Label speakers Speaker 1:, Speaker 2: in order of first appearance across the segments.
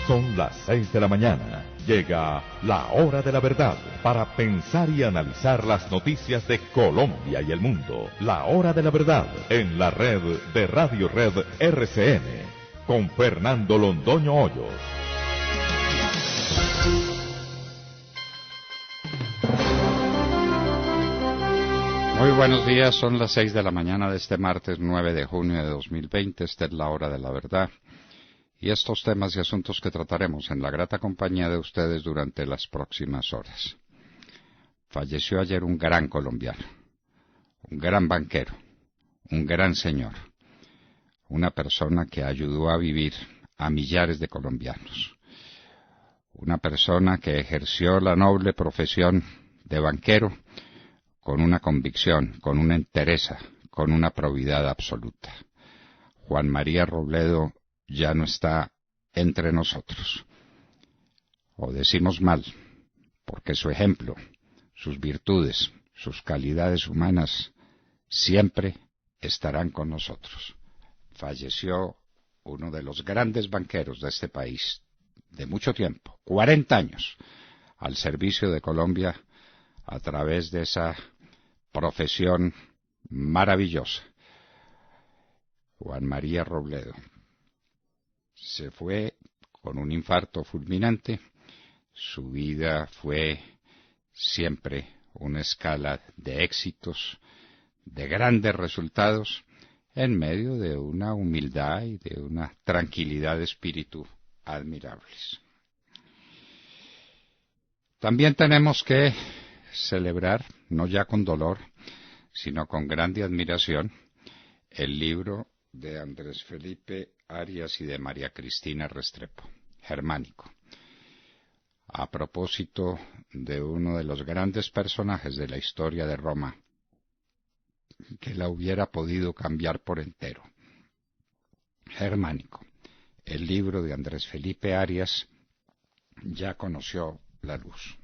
Speaker 1: Son las 6 de la mañana. Llega la hora de la verdad para pensar y analizar las noticias de Colombia y el mundo. La hora de la verdad en la red de Radio Red RCN con Fernando Londoño Hoyos.
Speaker 2: Muy buenos días, son las 6 de la mañana de este martes 9 de junio de 2020. Esta es la hora de la verdad. Y estos temas y asuntos que trataremos en la grata compañía de ustedes durante las próximas horas. Falleció ayer un gran colombiano, un gran banquero, un gran señor, una persona que ayudó a vivir a millares de colombianos, una persona que ejerció la noble profesión de banquero con una convicción, con una entereza, con una probidad absoluta. Juan María Robledo ya no está entre nosotros. O decimos mal, porque su ejemplo, sus virtudes, sus calidades humanas siempre estarán con nosotros. Falleció uno de los grandes banqueros de este país, de mucho tiempo, 40 años, al servicio de Colombia a través de esa profesión maravillosa. Juan María Robledo se fue con un infarto fulminante. Su vida fue siempre una escala de éxitos, de grandes resultados, en medio de una humildad y de una tranquilidad de espíritu admirables. También tenemos que celebrar, no ya con dolor, sino con grande admiración, el libro de Andrés Felipe Arias y de María Cristina Restrepo, Germánico, a propósito de uno de los grandes personajes de la historia de Roma, que la hubiera podido cambiar por entero. Germánico, el libro de Andrés Felipe Arias, ya conoció la luz.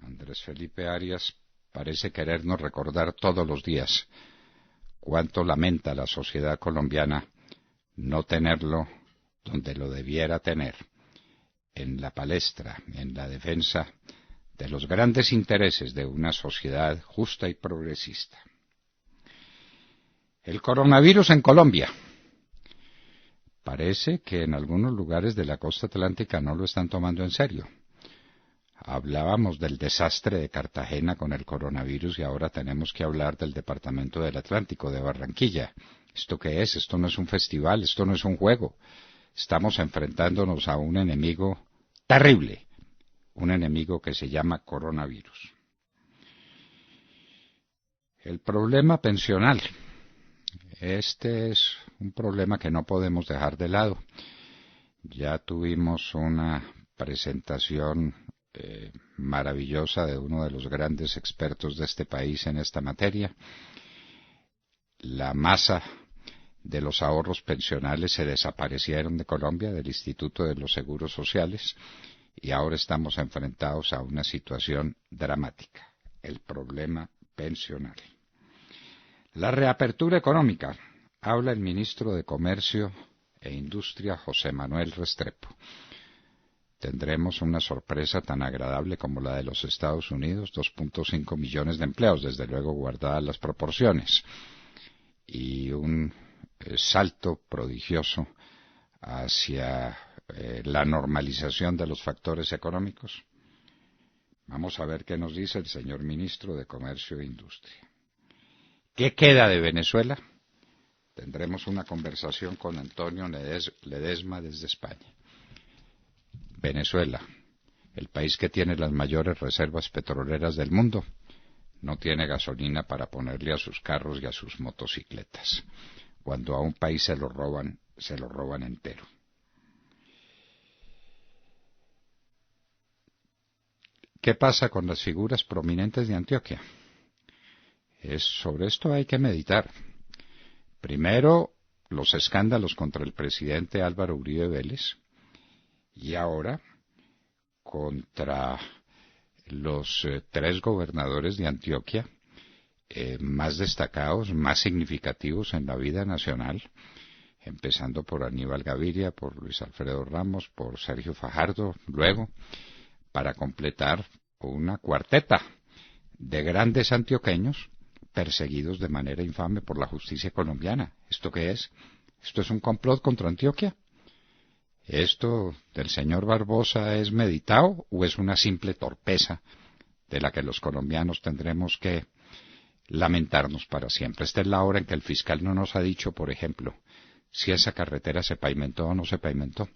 Speaker 2: Andrés Felipe Arias parece querernos recordar todos los días cuánto lamenta la sociedad colombiana no tenerlo donde lo debiera tener, en la palestra, en la defensa de los grandes intereses de una sociedad justa y progresista. El coronavirus en Colombia. Parece que en algunos lugares de la costa atlántica no lo están tomando en serio. Hablábamos del desastre de Cartagena con el coronavirus y ahora tenemos que hablar del departamento del Atlántico, de Barranquilla. ¿Esto qué es? Esto no es un festival, esto no es un juego. Estamos enfrentándonos a un enemigo terrible, un enemigo que se llama coronavirus. El problema pensional. Este es un problema que no podemos dejar de lado. Ya tuvimos una presentación maravillosa de uno de los grandes expertos de este país en esta materia. La masa de los ahorros pensionales se desaparecieron de Colombia, del Instituto de los Seguros Sociales, y ahora estamos enfrentados a una situación dramática, el problema pensional. La reapertura económica. Habla el ministro de Comercio e Industria, José Manuel Restrepo. Tendremos una sorpresa tan agradable como la de los Estados Unidos, 2.5 millones de empleos, desde luego guardadas las proporciones, y un salto prodigioso hacia la normalización de los factores económicos. Vamos a ver qué nos dice el señor ministro de Comercio e Industria. ¿Qué queda de Venezuela? Tendremos una conversación con Antonio Ledesma desde España. Venezuela, el país que tiene las mayores reservas petroleras del mundo, no tiene gasolina para ponerle a sus carros y a sus motocicletas. Cuando a un país se lo roban entero. ¿Qué pasa con las figuras prominentes de Antioquia? Sobre esto hay que meditar. Primero, los escándalos contra el presidente Álvaro Uribe Vélez, y ahora contra los 3 gobernadores de Antioquia más destacados, más significativos en la vida nacional, empezando por Aníbal Gaviria, por Luis Alfredo Ramos, por Sergio Fajardo, luego, para completar una cuarteta de grandes antioqueños perseguidos de manera infame por la justicia colombiana. ¿Esto qué es? ¿Esto es un complot contra Antioquia? ¿Esto del señor Barbosa es meditado o es una simple torpeza de la que los colombianos tendremos que lamentarnos para siempre? Esta es la hora en que el fiscal no nos ha dicho, por ejemplo, si esa carretera se pavimentó o no se pavimentó,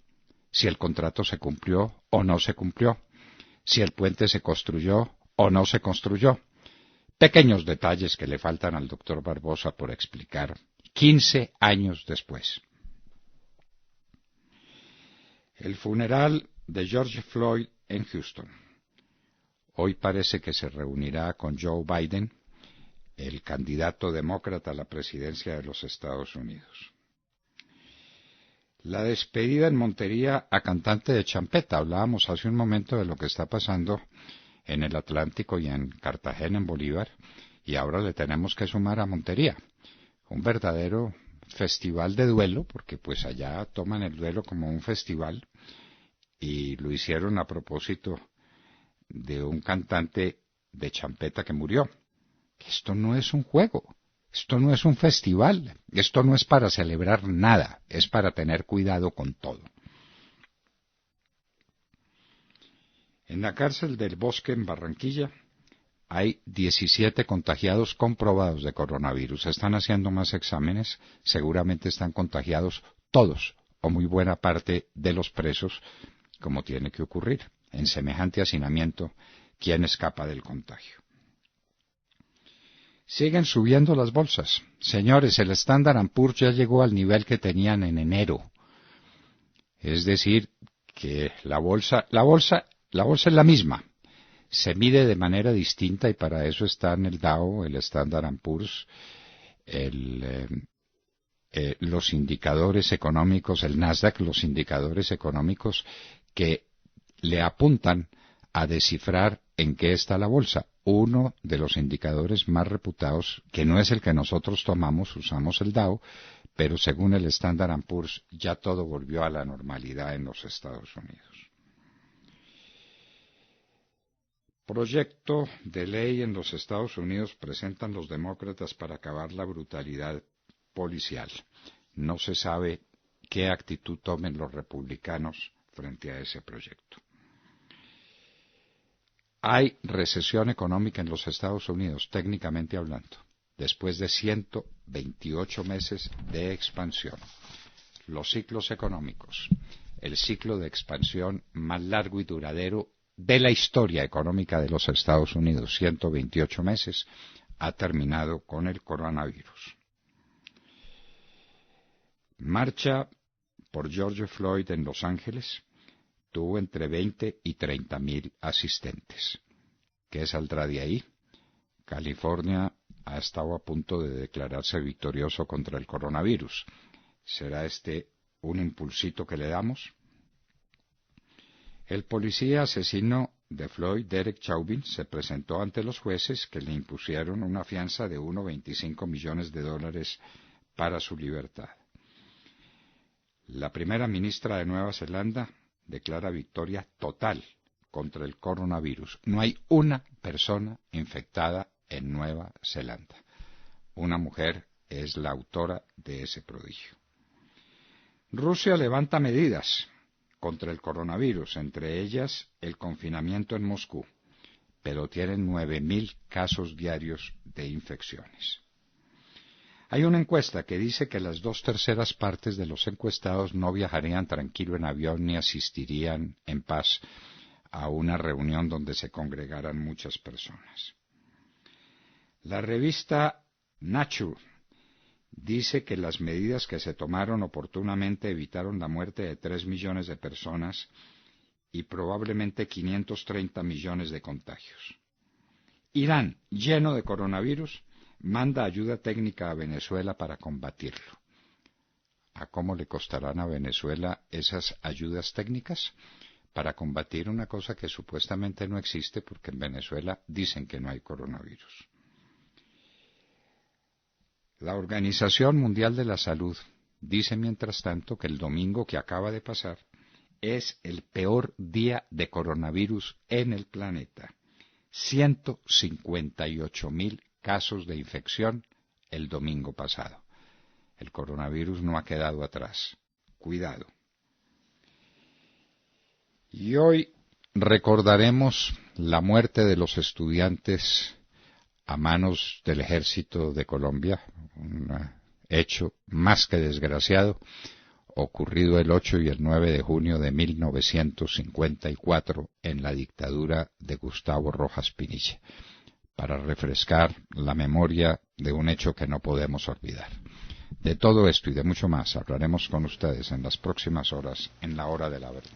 Speaker 2: si el contrato se cumplió o no se cumplió, si el puente se construyó o no se construyó. Pequeños detalles que le faltan al doctor Barbosa por explicar 15 años después. El funeral de George Floyd en Houston. Hoy parece que se reunirá con Joe Biden, el candidato demócrata a la presidencia de los Estados Unidos. La despedida en Montería a cantante de champeta. Hablábamos hace un momento de lo que está pasando en el Atlántico y en Cartagena, en Bolívar, y ahora le tenemos que sumar a Montería. Un verdadero festival de duelo, porque pues allá toman el duelo como un festival, y lo hicieron a propósito de un cantante de champeta que murió. Esto no es un juego, esto no es un festival, esto no es para celebrar nada, es para tener cuidado con todo. En la cárcel del Bosque en Barranquilla hay 17 contagiados comprobados de coronavirus. Están haciendo más exámenes, seguramente están contagiados todos o muy buena parte de los presos, como tiene que ocurrir. En semejante hacinamiento, ¿quién escapa del contagio? Siguen subiendo las bolsas. Señores, el Standard & Poor's ya llegó al nivel que tenían en enero. Es decir, que la bolsa es la misma. Se mide de manera distinta y para eso están el Dow, el Standard & Poor's, los indicadores económicos, el Nasdaq, los indicadores económicos que le apuntan a descifrar en qué está la bolsa. Uno de los indicadores más reputados, que no es el que nosotros tomamos, usamos el Dow, pero según el Standard & Poor's ya todo volvió a la normalidad en los Estados Unidos. Proyecto de ley en los Estados Unidos presentan los demócratas para acabar la brutalidad policial. No se sabe qué actitud tomen los republicanos frente a ese proyecto. Hay recesión económica en los Estados Unidos, técnicamente hablando, después de 128 meses de expansión. Los ciclos económicos, el ciclo de expansión más largo y duradero de la historia económica de los Estados Unidos, 128 meses, ha terminado con el coronavirus. Marcha por George Floyd en Los Ángeles tuvo entre 20 y 30.000 asistentes. ¿Qué saldrá de ahí? California ha estado a punto de declararse victorioso contra el coronavirus. ¿Será este un impulsito que le damos? El policía asesino de Floyd, Derek Chauvin, se presentó ante los jueces que le impusieron una fianza de 1,25 millones de dólares para su libertad. La primera ministra de Nueva Zelanda declara victoria total contra el coronavirus. No hay una persona infectada en Nueva Zelanda. Una mujer es la autora de ese prodigio. Rusia levanta medidas contra el coronavirus, entre ellas el confinamiento en Moscú, pero tienen 9.000 casos diarios de infecciones. Hay una encuesta que dice que las 2/3 partes de los encuestados no viajarían tranquilo en avión ni asistirían en paz a una reunión donde se congregaran muchas personas. La revista Nature dice que las medidas que se tomaron oportunamente evitaron la muerte de 3 millones de personas y probablemente 530 millones de contagios. Irán, lleno de coronavirus, manda ayuda técnica a Venezuela para combatirlo. ¿A cómo le costarán a Venezuela esas ayudas técnicas? Para combatir una cosa que supuestamente no existe porque en Venezuela dicen que no hay coronavirus. La Organización Mundial de la Salud dice mientras tanto que el domingo que acaba de pasar es el peor día de coronavirus en el planeta. 158.000 casos de infección el domingo pasado. El coronavirus no ha quedado atrás. Cuidado. Y hoy recordaremos la muerte de los estudiantes a manos del Ejército de Colombia, un hecho más que desgraciado, ocurrido el 8 y el 9 de junio de 1954 en la dictadura de Gustavo Rojas Pinilla, para refrescar la memoria de un hecho que no podemos olvidar. De todo esto y de mucho más hablaremos con ustedes en las próximas horas en La Hora de la Verdad.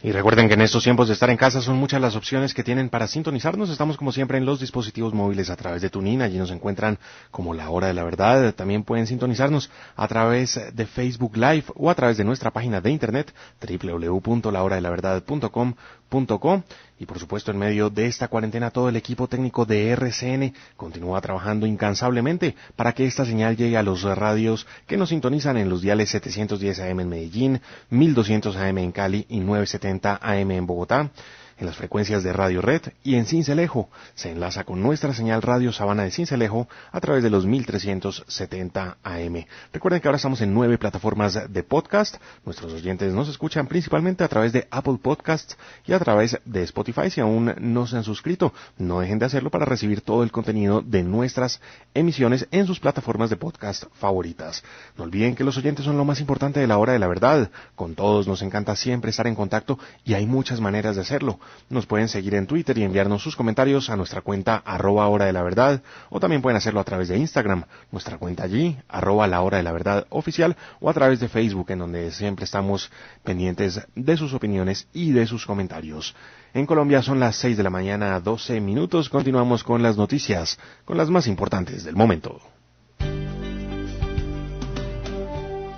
Speaker 3: Y recuerden que en estos tiempos de estar en casa son muchas las opciones que tienen para sintonizarnos. Estamos como siempre en los dispositivos móviles a través de TuneIn. Allí nos encuentran como La Hora de la Verdad. También pueden sintonizarnos a través de Facebook Live o a través de nuestra página de internet www.lahoradelaverdad.com.co. Y por supuesto, en medio de esta cuarentena, todo el equipo técnico de RCN continúa trabajando incansablemente para que esta señal llegue a los radios que nos sintonizan en los diales 710 AM en Medellín, 1200 AM en Cali y 970 AM en Bogotá, en las frecuencias de Radio Red, y en Sincelejo se enlaza con nuestra señal Radio Sabana de Sincelejo a través de los 1370 AM. Recuerden que ahora estamos en 9 plataformas de podcast. Nuestros oyentes nos escuchan principalmente a través de Apple Podcasts y a través de Spotify. Si aún no se han suscrito, no dejen de hacerlo para recibir todo el contenido de nuestras emisiones en sus plataformas de podcast favoritas. No olviden que los oyentes son lo más importante de La Hora de la Verdad. Con todos nos encanta siempre estar en contacto y hay muchas maneras de hacerlo. Nos pueden seguir en Twitter y enviarnos sus comentarios a nuestra cuenta @Hora de la Verdad, o también pueden hacerlo a través de Instagram, nuestra cuenta allí, @La Hora de la Verdad oficial, o a través de Facebook, en donde siempre estamos pendientes de sus opiniones y de sus comentarios. En Colombia son las 6 de la mañana, 12 minutos. Continuamos con las noticias, con las más importantes del momento.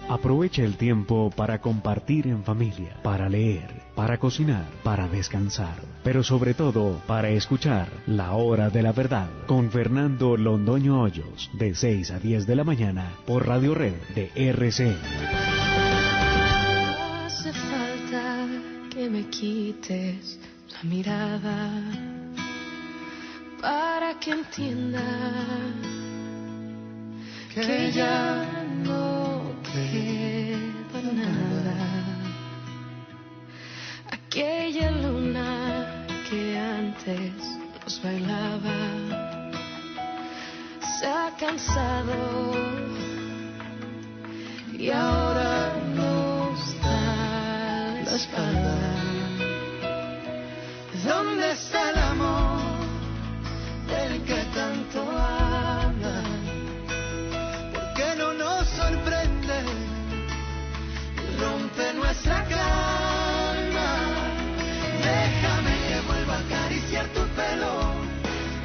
Speaker 4: Aprovecha el tiempo para compartir en familia, para leer, para cocinar, para descansar, pero sobre todo para escuchar La Hora de la Verdad con Fernando Londoño Hoyos, de 6 a 10 de la mañana por Radio Red de RCN.
Speaker 5: Hace falta que me quites la mirada para que entienda que ya no queda nada. Aquella luna que antes nos bailaba se ha cansado y ahora nos da la espalda. ¿Dónde está el amor del que tanto habla? ¿Por qué no nos sorprende y rompe nuestra calma? Déjame que vuelva a acariciar tu pelo,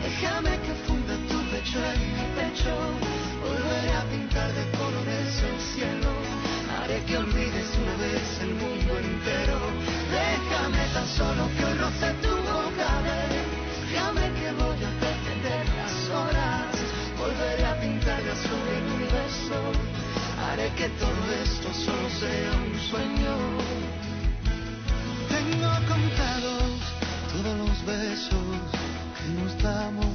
Speaker 5: déjame que funda tu pecho en mi pecho, volveré a pintar de colores el cielo, haré que olvides una vez el mundo entero. Déjame tan solo que hoy roce tu boca, déjame que voy a pretender las horas, volveré a pintar de azul el universo, haré que todo esto solo sea un sueño. Tengo contados todos los besos que nos damos,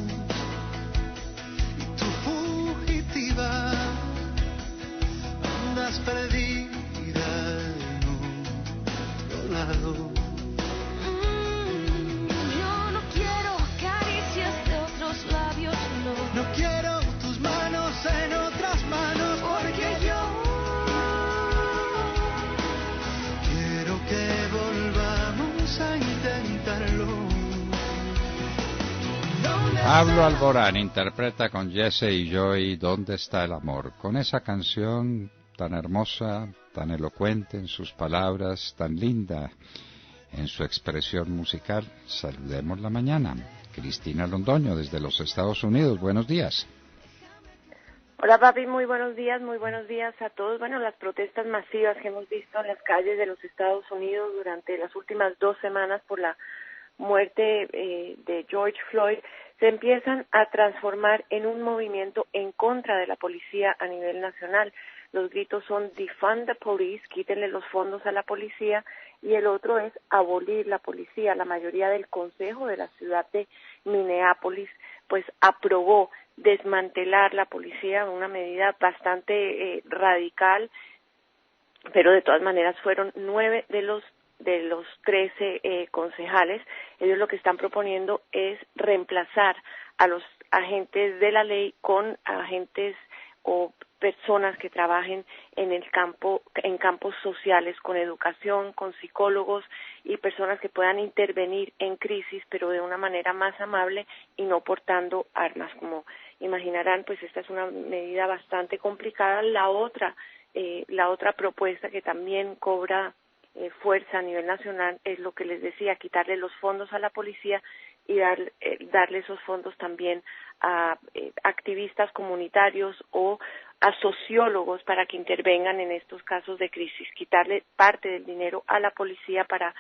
Speaker 5: y tú fugitiva andas perdida en otro lado. Yo no quiero caricias de otros labios, no. No quiero tus manos en otras manos, porque yo quiero que volvamos a intentarlo.
Speaker 2: Pablo Alborán interpreta con Jesse y Joy ¿Dónde está el amor? Con esa canción tan hermosa, tan elocuente en sus palabras, tan linda en su expresión musical. Saludemos la mañana. Cristina Londoño desde los Estados Unidos. Buenos días.
Speaker 6: Hola papi, muy buenos días a todos. Bueno, las protestas masivas que hemos visto en las calles de los Estados Unidos durante las últimas 2 semanas por la muerte de George Floyd se empiezan a transformar en un movimiento en contra de la policía a nivel nacional. Los gritos son defund the police, quítenle los fondos a la policía, y el otro es abolir la policía. La mayoría del consejo de la ciudad de Minneapolis pues aprobó desmantelar la policía, una medida bastante radical, pero de todas maneras fueron 9 de los 13 concejales. Ellos lo que están proponiendo es reemplazar a los agentes de la ley con agentes o personas que trabajen en campos sociales, con educación, con psicólogos y personas que puedan intervenir en crisis, pero de una manera más amable y no portando armas. Como imaginarán, pues esta es una medida bastante complicada. La otra propuesta que también cobra fuerza a nivel nacional es lo que les decía, quitarle los fondos a la policía y darle esos fondos también a activistas comunitarios o a sociólogos para que intervengan en estos casos de crisis, quitarle parte del dinero a la policía para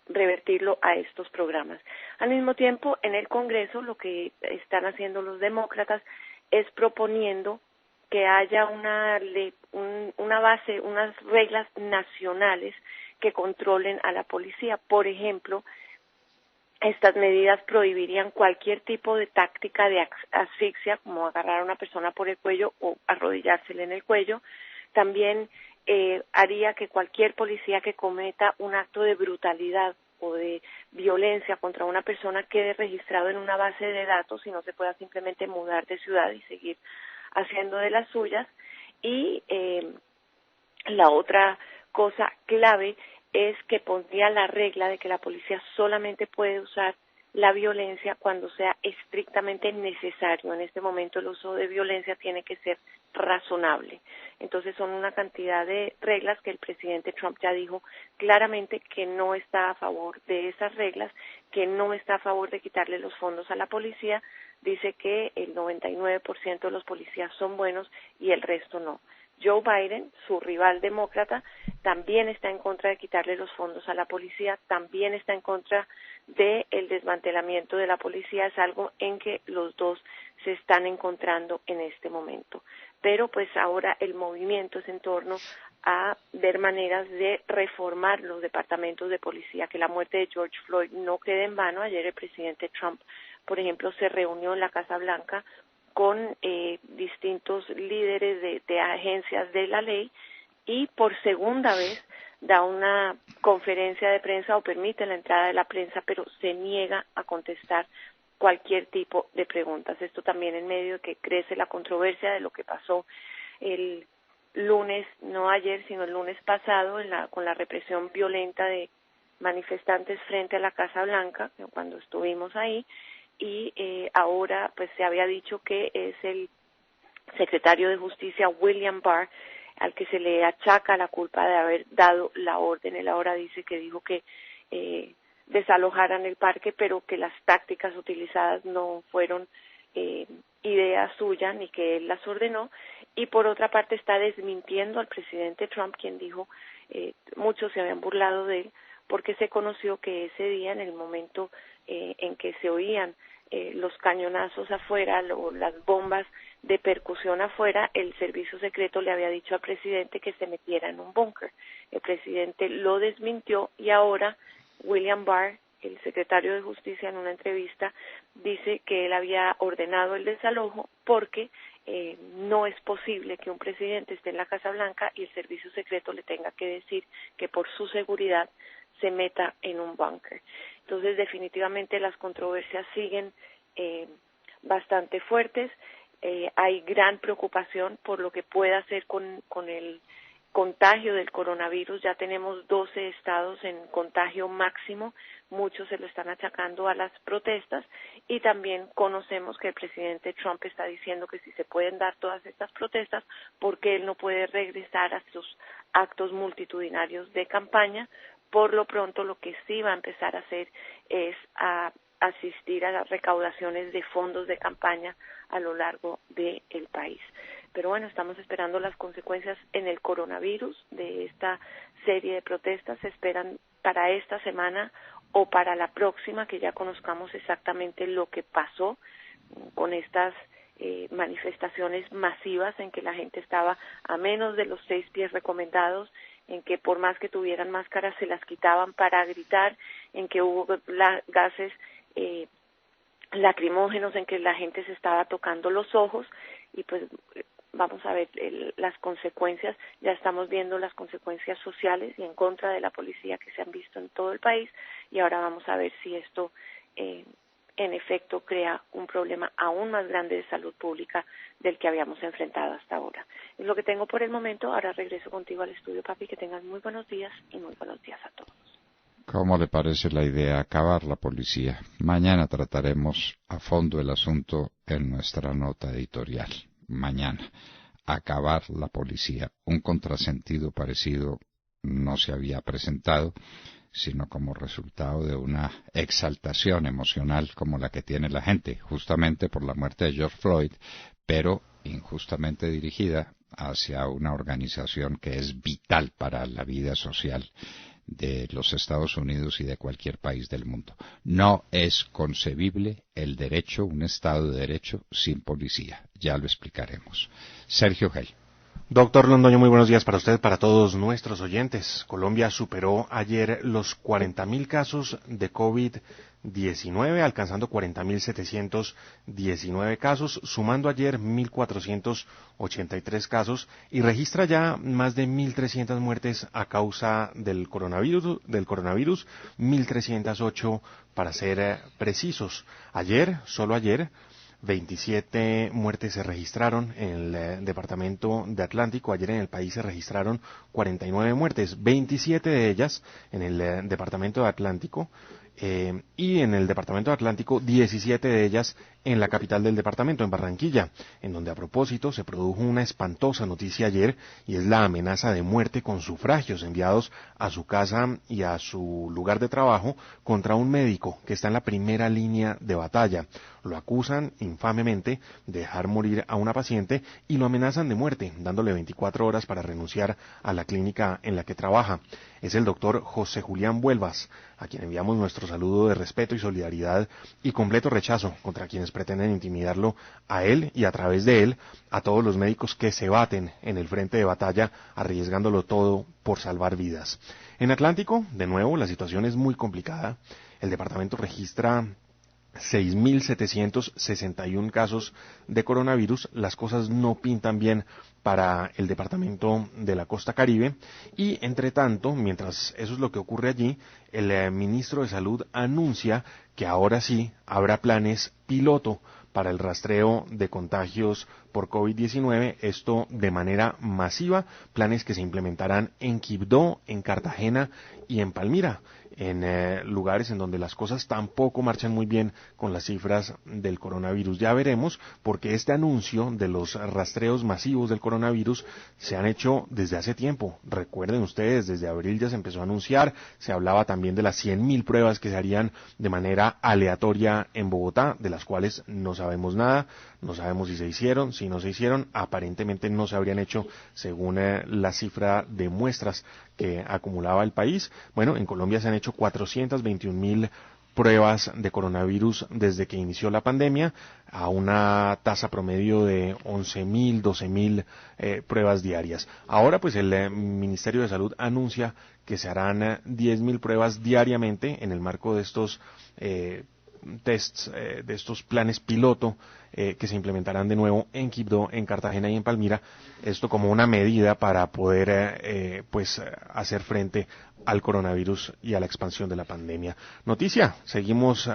Speaker 6: revertirlo a estos programas. Al mismo tiempo, en el Congreso lo que están haciendo los demócratas es proponiendo que haya una base, unas reglas nacionales que controlen a la policía. Por ejemplo, estas medidas prohibirían cualquier tipo de táctica de asfixia, como agarrar a una persona por el cuello o arrodillársele en el cuello. También haría que cualquier policía que cometa un acto de brutalidad o de violencia contra una persona quede registrado en una base de datos y no se pueda simplemente mudar de ciudad y seguir haciendo de las suyas. Y la otra cosa clave es que pondría la regla de que la policía solamente puede usar la violencia cuando sea estrictamente necesario. En este momento el uso de violencia tiene que ser razonable. Entonces son una cantidad de reglas que el presidente Trump ya dijo claramente que no está a favor de esas reglas, que no está a favor de quitarle los fondos a la policía. Dice que el 99% de los policías son buenos y el resto no. Joe Biden, su rival demócrata, también está en contra de quitarle los fondos a la policía, también está en contra del desmantelamiento de la policía. Es algo en que los dos se están encontrando en este momento. Pero pues ahora el movimiento es en torno a ver maneras de reformar los departamentos de policía, que la muerte de George Floyd no quede en vano. Ayer el presidente Trump, por ejemplo, se reunió en la Casa Blanca con distintos líderes de agencias de la ley y por segunda vez da una conferencia de prensa o permite la entrada de la prensa, pero se niega a contestar cualquier tipo de preguntas. Esto también en medio de que crece la controversia de lo que pasó el lunes, no ayer, sino el lunes pasado, con la represión violenta de manifestantes frente a la Casa Blanca, cuando estuvimos ahí. Y ahora pues se había dicho que es el secretario de Justicia William Barr al que se le achaca la culpa de haber dado la orden. Él ahora dice que dijo que desalojaran el parque, pero que las tácticas utilizadas no fueron idea suya ni que él las ordenó. Y por otra parte está desmintiendo al presidente Trump, quien dijo muchos se habían burlado de él porque se conoció que ese día, en el momento en que se oían los cañonazos afuera o las bombas de percusión afuera, el servicio secreto le había dicho al presidente que se metiera en un búnker. El presidente lo desmintió y ahora William Barr, el secretario de Justicia, en una entrevista dice que él había ordenado el desalojo porque no es posible que un presidente esté en la Casa Blanca y el servicio secreto le tenga que decir que por su seguridad se meta en un búnker. Entonces, definitivamente las controversias siguen bastante fuertes. Hay gran preocupación por lo que pueda hacer con el contagio del coronavirus. Ya tenemos 12 estados en contagio máximo. Muchos se lo están achacando a las protestas y también conocemos que el presidente Trump está diciendo que si se pueden dar todas estas protestas, porque él no puede regresar a sus actos multitudinarios de campaña. Por lo pronto, lo que sí va a empezar a hacer es a asistir a las recaudaciones de fondos de campaña a lo largo del país. Pero bueno, estamos esperando las consecuencias en el coronavirus de esta serie de protestas. Se esperan para esta semana o para la próxima, que ya conozcamos exactamente lo que pasó con estas manifestaciones masivas en que la gente estaba a menos de los 6 pies recomendados, en que por más que tuvieran máscaras se las quitaban para gritar, en que hubo gases lacrimógenos, en que la gente se estaba tocando los ojos, y pues vamos a ver las consecuencias. Ya estamos viendo las consecuencias sociales y en contra de la policía que se han visto en todo el país, y ahora vamos a ver si esto en efecto crea un problema aún más grande de salud pública del que habíamos enfrentado hasta ahora. Es lo que tengo por el momento. Ahora regreso contigo al estudio, papi. Que tengas muy buenos días y muy buenos días a todos.
Speaker 2: ¿Cómo le parece la idea acabar la policía? Mañana trataremos a fondo el asunto en nuestra nota editorial. Mañana, acabar la policía. Un contrasentido parecido no se había presentado, sino como resultado de una exaltación emocional como la que tiene la gente, justamente por la muerte de George Floyd, pero injustamente dirigida hacia una organización que es vital para la vida social de los Estados Unidos y de cualquier país del mundo. No es concebible el derecho, un Estado de Derecho sin policía. Ya lo explicaremos. Sergio Gel.
Speaker 3: Doctor Londoño, muy buenos días para usted, para todos nuestros oyentes. Colombia superó ayer los 40.000 casos de COVID-19, alcanzando 40.719 casos, sumando ayer 1.483 casos y registra ya más de 1.300 muertes a causa del coronavirus, 1.308 para ser precisos. Ayer, solo ayer, 27 muertes se registraron en el departamento de Atlántico. Ayer en el país se registraron 49 muertes, 27 de ellas en el departamento de Atlántico, y en el departamento de Atlántico 17 de ellas en la capital del departamento, en Barranquilla, en donde a propósito se produjo una espantosa noticia ayer, y es la amenaza de muerte con sufragios enviados a su casa y a su lugar de trabajo contra un médico que está en la primera línea de batalla. Lo acusan infamemente de dejar morir a una paciente y lo amenazan de muerte, dándole 24 horas para renunciar a la clínica en la que trabaja. Es el doctor José Julián Vuelvas, a quien enviamos nuestro saludo de respeto y solidaridad y completo rechazo contra quienes pretenden intimidarlo a él y a través de él a todos los médicos que se baten en el frente de batalla arriesgándolo todo por salvar vidas. En Atlántico, de nuevo, la situación es muy complicada. El departamento registra 6.761 casos de coronavirus. Las cosas no pintan bien para el departamento de la costa Caribe y, entre tanto, mientras eso es lo que ocurre allí, el ministro de Salud anuncia que ahora sí habrá planes piloto para el rastreo de contagios por COVID-19, esto de manera masiva, planes que se implementarán en Quibdó, en Cartagena y en Palmira, en lugares en donde las cosas tampoco marchan muy bien con las cifras del coronavirus. Ya veremos, porque este anuncio de los rastreos masivos del coronavirus se han hecho desde hace tiempo. Recuerden ustedes, desde abril ya se empezó a anunciar, se hablaba también de las 100.000 pruebas que se harían de manera aleatoria en Bogotá, de las cuales no sabemos nada, no sabemos si se hicieron, si no se hicieron, aparentemente no se habrían hecho según la cifra de muestras que acumulaba el país. Bueno, en Colombia se han hecho 421.000 pruebas de coronavirus desde que inició la pandemia, a una tasa promedio de 11.000, 12.000 pruebas diarias. Ahora pues el Ministerio de Salud anuncia que se harán 10.000 pruebas diariamente en el marco de estos tests, de estos planes piloto que se implementarán de nuevo en Quibdó, en Cartagena y en Palmira. Esto como una medida para poder pues hacer frente al coronavirus y a la expansión de la pandemia. Noticia, seguimos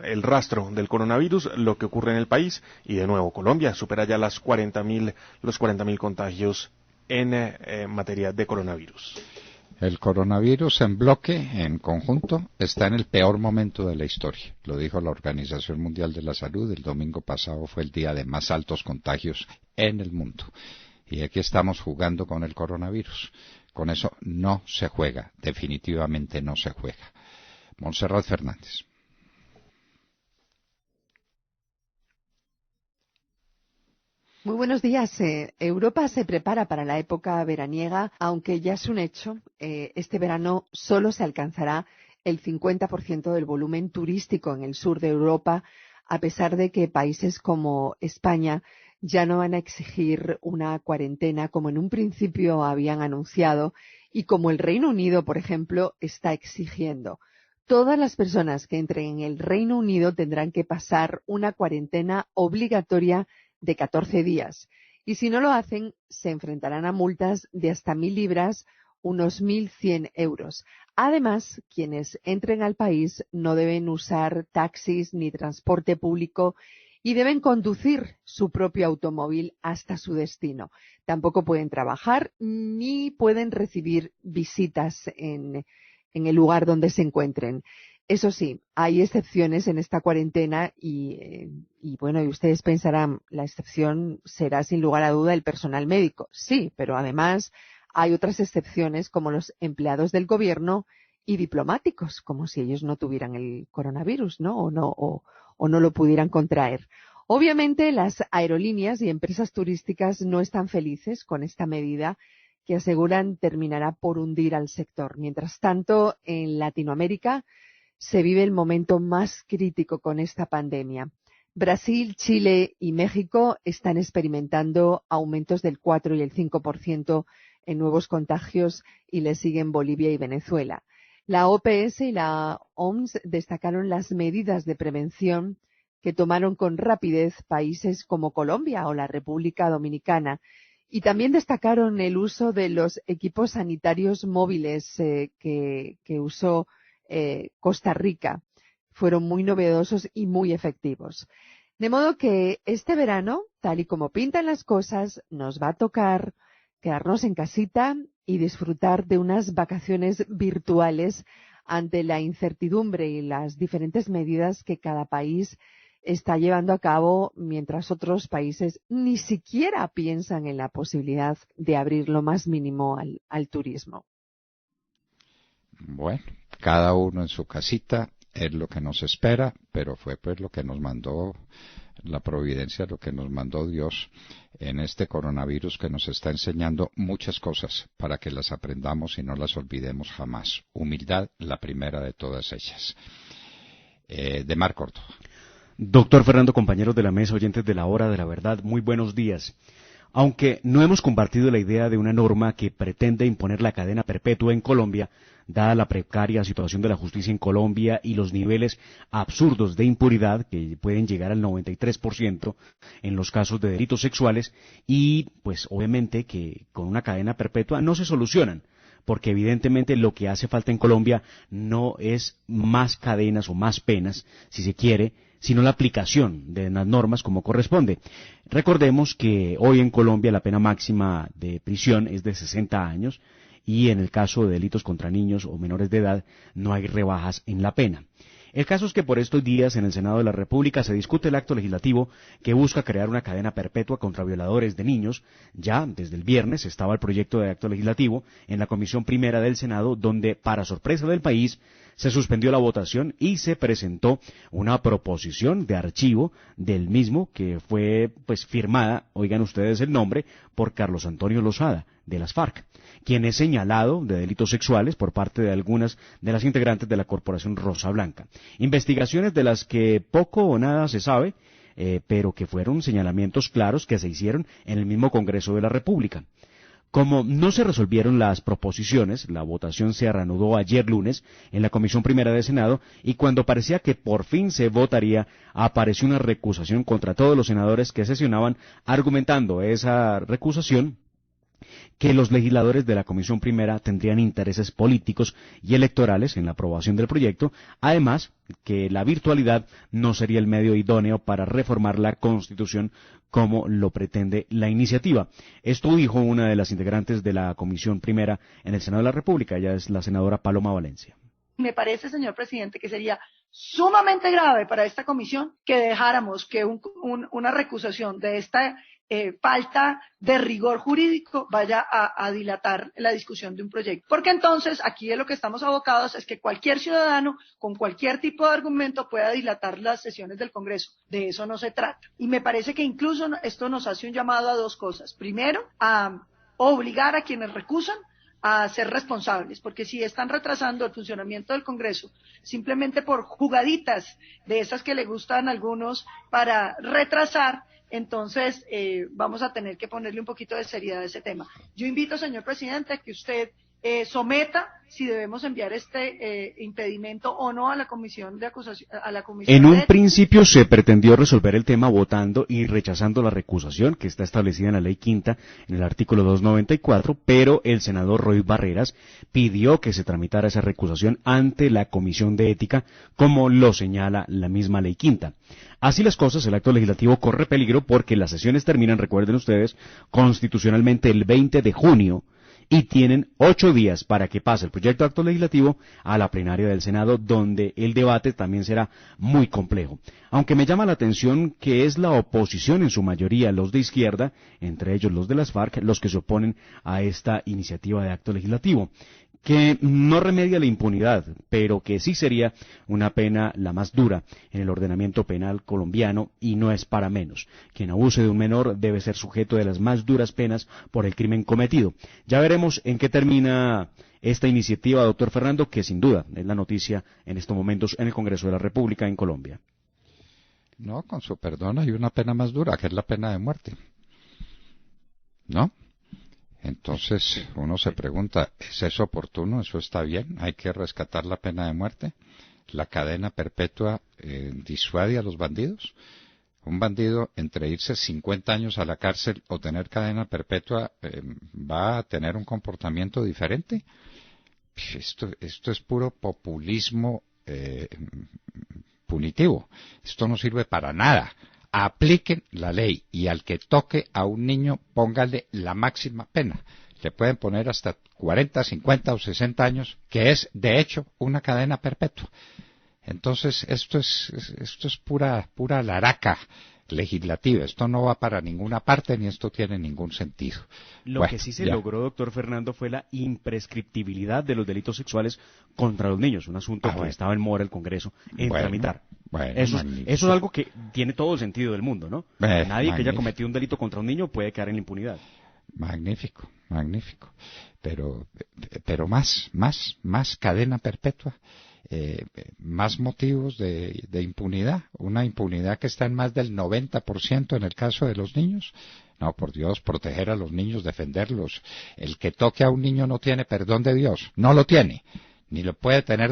Speaker 3: el rastro del coronavirus, lo que ocurre en el país, y de nuevo Colombia supera ya los 40.000 contagios en materia de coronavirus.
Speaker 2: El coronavirus en bloque, en conjunto, está en el peor momento de la historia. Lo dijo la Organización Mundial de la Salud. El domingo pasado fue el día de más altos contagios en el mundo. Y aquí estamos jugando con el coronavirus. Con eso no se juega, definitivamente no se juega. Montserrat Fernández.
Speaker 7: Muy buenos días. Europa se prepara para la época veraniega, aunque ya es un hecho. Este verano solo se alcanzará el 50% del volumen turístico en el sur de Europa a pesar de que países como España ya no van a exigir una cuarentena como en un principio habían anunciado y como el Reino Unido, por ejemplo, está exigiendo. Todas las personas que entren en el Reino Unido tendrán que pasar una cuarentena obligatoria de 14 días. Y si no lo hacen, se enfrentarán a multas de hasta 1.000 libras, unos 1.100 euros. Además, quienes entren al país no deben usar taxis ni transporte público y deben conducir su propio automóvil hasta su destino. Tampoco pueden trabajar ni pueden recibir visitas en el lugar donde se encuentren. Eso sí, hay excepciones en esta cuarentena y ustedes pensarán, la excepción será sin lugar a duda el personal médico. Sí, pero además hay otras excepciones como los empleados del gobierno y diplomáticos, como si ellos no tuvieran el coronavirus, ¿no? O no lo pudieran contraer. Obviamente, las aerolíneas y empresas turísticas no están felices con esta medida que aseguran terminará por hundir al sector. Mientras tanto, en Latinoamérica se vive el momento más crítico con esta pandemia. Brasil, Chile y México están experimentando aumentos del 4 y el 5% en nuevos contagios y le siguen Bolivia y Venezuela. La OPS y la OMS destacaron las medidas de prevención que tomaron con rapidez países como Colombia o la República Dominicana y también destacaron el uso de los equipos sanitarios móviles que usó Costa Rica. Fueron muy novedosos y muy efectivos. De modo que este verano, tal y como pintan las cosas, nos va a tocar quedarnos en casita y disfrutar de unas vacaciones virtuales ante la incertidumbre y las diferentes medidas que cada país está llevando a cabo, mientras otros países ni siquiera piensan en la posibilidad de abrir lo más mínimo al turismo.
Speaker 2: Bueno, cada uno en su casita es lo que nos espera, pero fue pues lo que nos mandó la providencia, lo que nos mandó Dios en este coronavirus que nos está enseñando muchas cosas para que las aprendamos y no las olvidemos jamás. Humildad, la primera de todas ellas. De Mar Córdoba.
Speaker 4: Doctor Fernando, compañeros de la mesa, oyentes de la Hora de la Verdad, muy buenos días. Aunque no hemos compartido la idea de una norma que pretende imponer la cadena perpetua en Colombia, dada la precaria situación de la justicia en Colombia y los niveles absurdos de impunidad que pueden llegar al 93% en los casos de delitos sexuales, y pues obviamente que con una cadena perpetua no se solucionan, porque evidentemente lo que hace falta en Colombia no es más cadenas o más penas, si se quiere, sino la aplicación de las normas como corresponde. Recordemos que hoy en Colombia la pena máxima de prisión es de 60 años y en el caso de delitos contra niños o menores de edad no hay rebajas en la pena. El caso es que por estos días en el Senado de la República se discute el acto legislativo que busca crear una cadena perpetua contra violadores de niños. Ya desde el viernes estaba el proyecto de acto legislativo en la Comisión Primera del Senado, donde, para sorpresa del país, se suspendió la votación y se presentó una proposición de archivo del mismo que fue firmada, oigan ustedes el nombre, por Carlos Antonio Lozada, de las FARC, quien es señalado de delitos sexuales por parte de algunas de las integrantes de la Corporación Rosa Blanca. Investigaciones de las que poco o nada se sabe, pero que fueron señalamientos claros que se hicieron en el mismo Congreso de la República. Como no se resolvieron las proposiciones, la votación se reanudó ayer lunes en la Comisión Primera del Senado y cuando parecía que por fin se votaría, apareció una recusación contra todos los senadores que sesionaban, argumentando esa recusación que los legisladores de la Comisión Primera tendrían intereses políticos y electorales en la aprobación del proyecto, además que la virtualidad no sería el medio idóneo para reformar la Constitución como lo pretende la iniciativa. Esto dijo una de las integrantes de la Comisión Primera en el Senado de la República, ella es la senadora Paloma Valencia.
Speaker 8: Me parece, señor presidente, que sería sumamente grave para esta comisión que dejáramos que una recusación de esta falta de rigor jurídico vaya a dilatar la discusión de un proyecto. Porque entonces aquí de lo que estamos abocados es que cualquier ciudadano con cualquier tipo de argumento pueda dilatar las sesiones del Congreso. De eso no se trata. Y me parece que incluso esto nos hace un llamado a dos cosas. Primero, a obligar a quienes recusan a ser responsables, porque si están retrasando el funcionamiento del Congreso simplemente por jugaditas de esas que le gustan a algunos para retrasar, entonces vamos a tener que ponerle un poquito de seriedad a ese tema. Yo invito, señor presidente, a que usted someta si debemos enviar este impedimento o no a la comisión de acusación, a la comisión.
Speaker 9: En un principio se pretendió resolver el tema votando y rechazando la recusación que está establecida en la ley quinta en el artículo 294, pero el senador Roy Barreras pidió que se tramitara esa recusación ante la comisión de ética, como lo señala la misma ley quinta. Así las cosas, el acto legislativo corre peligro porque las sesiones terminan, recuerden ustedes, constitucionalmente el 20 de junio, y tienen 8 días para que pase el proyecto de acto legislativo a la plenaria del Senado, donde el debate también será muy complejo. Aunque me llama la atención que es la oposición en su mayoría, los de izquierda, entre ellos los de las FARC, los que se oponen a esta iniciativa de acto legislativo, que no remedia la impunidad, pero que sí sería una pena la más dura en el ordenamiento penal colombiano, y no es para menos. Quien abuse de un menor debe ser sujeto de las más duras penas por el crimen cometido. Ya veremos en qué termina esta iniciativa, doctor Fernando, que sin duda es la noticia en estos momentos en el Congreso de la República en Colombia.
Speaker 2: No, con su perdón, hay una pena más dura, que es la pena de muerte. ¿No? Entonces uno se pregunta, ¿es eso oportuno? ¿Eso está bien? ¿Hay que rescatar la pena de muerte? ¿La cadena perpetua disuade a los bandidos? Un bandido, entre irse 50 años a la cárcel o tener cadena perpetua, va a tener un comportamiento diferente. Esto es puro populismo punitivo. Esto no sirve para nada. Apliquen la ley y al que toque a un niño póngale la máxima pena. Le pueden poner hasta 40, 50 o 60 años, que es de hecho una cadena perpetua. Entonces esto es pura laraca legislativa. Esto no va para ninguna parte ni esto tiene ningún sentido.
Speaker 9: Lo que sí se logró, doctor Fernando, fue la imprescriptibilidad de los delitos sexuales contra los niños, un asunto que estaba en mora el Congreso en tramitar. Eso es algo que tiene todo el sentido del mundo, ¿no? Nadie que haya cometido un delito contra un niño puede quedar en la impunidad.
Speaker 2: Magnífico. Pero más cadena perpetua. Más motivos de impunidad, una impunidad que está en más del 90% en el caso de los niños. No, por Dios, proteger a los niños, defenderlos. El que toque a un niño no tiene perdón de Dios, no lo tiene, ni lo puede tener